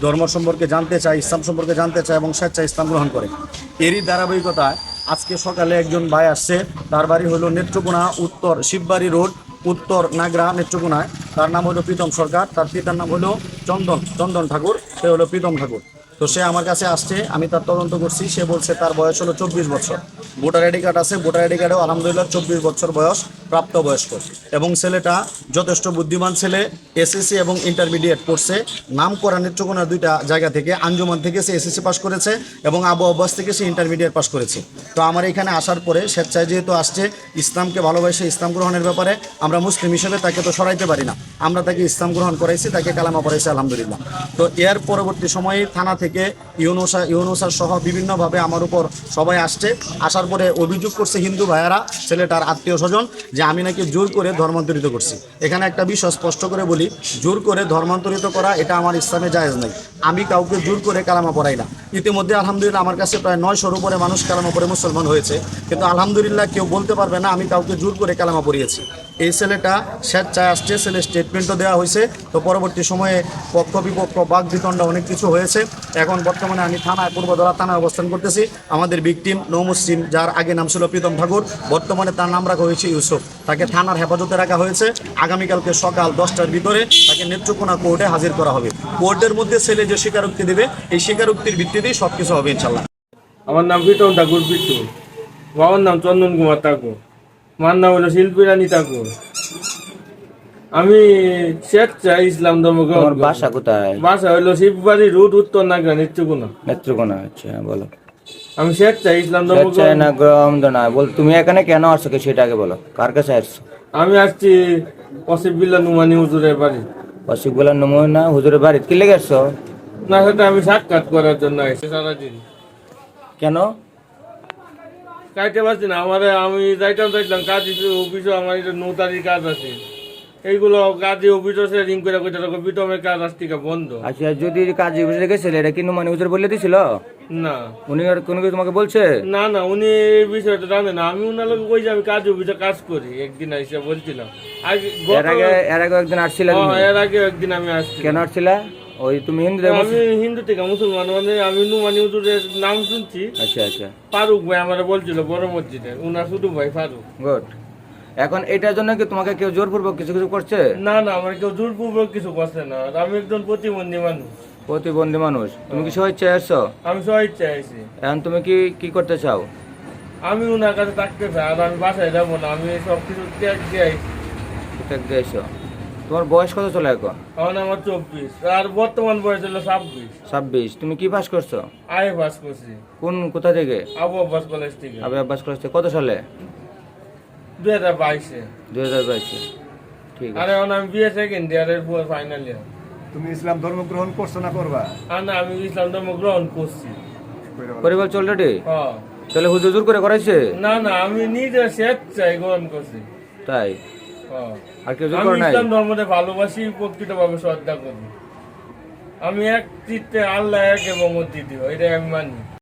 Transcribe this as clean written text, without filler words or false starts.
ধর্ম সম্পর্কে জানতে চায়, ইসলাম সম্পর্কে জানতে চায় এবং স্বেচ্ছায় ইসলাম গ্রহণ করে। এরই ধারাবাহিকতায় আজকে সকালে একজন ভাই আসছে, তার বাড়ি হলো নেত্রকোনা উত্তর শিববাড়ি রোড, উত্তর নাগরা, নেত্রকোনায়। তার নাম হলো প্রীতম সরকার, তার পিতার নাম হলো চন্দন ঠাকুর, সে হলো প্রীতম ঠাকুর। তো সে আমার কাছে আসছে, আমি তার তদন্ত করছি। সে বলছে তার বয়স হলো 24 বছর, ভোটার আইডি কার্ড আছে, ভোটার আইডি কার্ডেও আলহামদুলিল্লাহ 24 বছর বয়স, প্রাপ্তবয়স্ক। এবং ছেলেটা যথেষ্ট বুদ্ধিমান ছেলে, এসএসসি এবং ইন্টারমিডিয়েট পড়ছে। নাম করা নেত্রকোনার দুইটা জায়গা থেকে, আঞ্জুমান থেকে সে এসএসসি পাস করেছে এবং আবু আব্বাস থেকে সে ইন্টারমিডিয়েট পাস করেছে। তো আমার এখানে আসার পরে স্বেচ্ছায় যেহেতু আসছে, ইসলামকে ভালোবাসে, ইসলাম গ্রহণের ব্যাপারে আমরা মুসলিম হিসেবে তাকে তো সরাইতে পারি না, আমরা তাকে ইসলাম গ্রহণ করাইছি, তাকে কালামা পড়াইছি আলহামদুলিল্লাহ। তো এর পরবর্তী সময়ে থানা থেকে ইউনুসার সহ বিভিন্নভাবে আমার উপর সবাই আসছে। আসার পরে অভিযোগ করছে হিন্দু ভাইয়ারা, ছেলেটার আত্মীয় স্বজন, যে আমি নাকি জোর করে ধর্মান্তরিত করছি। এখানে একটা বিষয় স্পষ্ট করে বলি, জোর করে ধর্মান্তরিত করা এটা আমার ইসলামে জায়েজ নাই। আমি কাউকে জোর করে কালামা পড়াই না। ইতিমধ্যে আলহামদুলিল্লাহ আমার কাছে প্রায় 900-র উপরে মানুষ কালামা পড়ে মুসলমান হয়েছে, কিন্তু আলহামদুলিল্লাহ কেউ বলতে পারবে না আমি কাউকে জোর করে কালামা পড়িয়েছি। এই ছেলেটা স্বেচ্ছায় আসছে, ছেলের স্টেটমেন্টও দেওয়া হয়েছে। তো পরবর্তী সময়ে পক্ষ বিপক্ষ বাক বিতণ্ড অনেক কিছু হয়েছে। এখন বর্তমানে আমি থানায়, পূর্বধরা থানায় অবস্থান করতেছি। আমাদের ভিকটিম নৌ মুসলিম, যার আগে নাম ছিল প্রীতম ঠাকুর, বর্তমানে তার নাম রাখা হয়েছে ইউসুফ। তাকে থানার হেফাজতে রাখা হয়েছে। আগামীকালকে সকাল 10টার ভিতরে তাকে নেত্রকোনা কোর্টে হাজির করা হবে। কোর্টের মধ্যে ছেলে যে স্বীকারোক্তি দেবে, এই স্বীকারোক্তির ভিত্তিতেই সব কিছু হবে ইনশাল্লাহ। আমার নাম প্রীতম ঠাকুর পিটু, বাবার নাম চন্দন কুমার ঠাকুর, মার নাম হলো শিল্পী রানী ঠাকুর। আমি স্বেচ্ছায় ইসলাম ধর্ম গ্রহণ করি। বাসা কোথায়? বাসা হলো শিববাড়ি রোড, উত্তর নাগরা, নেত্রকোনা। নেত্রকোনা। আচ্ছা, বলো। আমি স্বেচ্ছায় ইসলাম ধর্ম স্বেচ্ছায় না গ্রহণ না বল, তুমি এখানে কেন আসছো সেটা আগে বলো, কার কাছে আসছো? আমি আসছি অসিফবিল্লা নুমানি হুজুরের বাড়ি। অসিফুল্লাহ নমুনা হুজুরের বাড়ি কি লেগে আসছো? না, সেটা আমি সাক্ষাৎ করার জন্য আসছি সারাদিন। কেন? কাইতে পারছি না, আমি যাইতাম কাজী অফিসও, আমার এটা নোটারির কাজ আছে, এইগুলো কাজী অফিসও সে রিং করে কইতে থাকো বিটমের কাজ আজকে বন্ধ। আচ্ছা, যদি কাজী হুজুর গেছিলে এটা কি নুমানি হুজুর বলে দিছিল? না, উনি আর কোনো কিছু তোমাকে বলছে? না না, উনি এই বিষয়টা জানে না। আমি উনার লোক কই যে আমি কাজী অফিসে কাজ করি, একদিন এসে বলছিলাম। এর আগে একদিন আসছিল? এর আগে একদিন আমি আসছি। কেন আসছিল? ওই তুমি হিন্দু? আমি হিন্দু থেকে মুসলমান, মানে আমি নুমানি হুজুরের নাম শুনছি। আচ্ছা আচ্ছা। ফারুক ভাই আমার বলছিল বড় মসজিদের, উনার ছোট ভাই ফারুক। গুড। এখন এটার জন্য কি তোমাকে কেউ জোরপূর্বক কিছু কিছু করছে? না না, আমার কেউ জোরপূর্বক কিছু করছে না, আমি একজন প্রতিবন্ধী মানুষ। প্রতিবন্ধী মানুষ? তুমি কি স্বেচ্ছায় আসছো? আমি স্বেচ্ছায় আইছি। এখন তুমি কি করতে চাও? আমি উনার কাছে থাকতে চাই, আর আমি বাসায় যাবো না, আমি সব কিছু ত্যাগ দিয়ে আইছি। ত্যাগ দিয়ে আইছো? তোমার বয়স কত চলে এখন? এখন আমার 24, আর বর্তমান বয়স হলো 26। 26। তুমি কি পাস করছো? আয়ে পাস করছি। কোথা থেকে? আবু আব্বাস কলেজ থেকে। আবে আব্বাস কলেজ থেকে। কত সালে? 2022-এ। 2022-এ। ঠিক আর আছে। এখন আমি বিএ সেকেন্ড ইয়ারের ফাইনাল ইয়ার। তুমি ইসলাম ধর্ম গ্রহণ করছো না করবা? আর না, আমি ইসলাম ধর্ম গ্রহণ করছি। পরিবার চল রেডি? হ্যাঁ। তাহলে হুজুর করে করাইছে? না না, আমি নিজে স্বেচ্ছায় গ্রহণ করছি। তাই? হ্যাঁ। আর কেউ জোর আমি করে নাই? ইসলাম ধর্মকে ভালোবাসি, প্রকৃতভাবে শ্রদ্ধা করি। আমি এক চিত্তে আল্লাহ এক এবং অদ্বিতীয়, এটাই আমি মানি।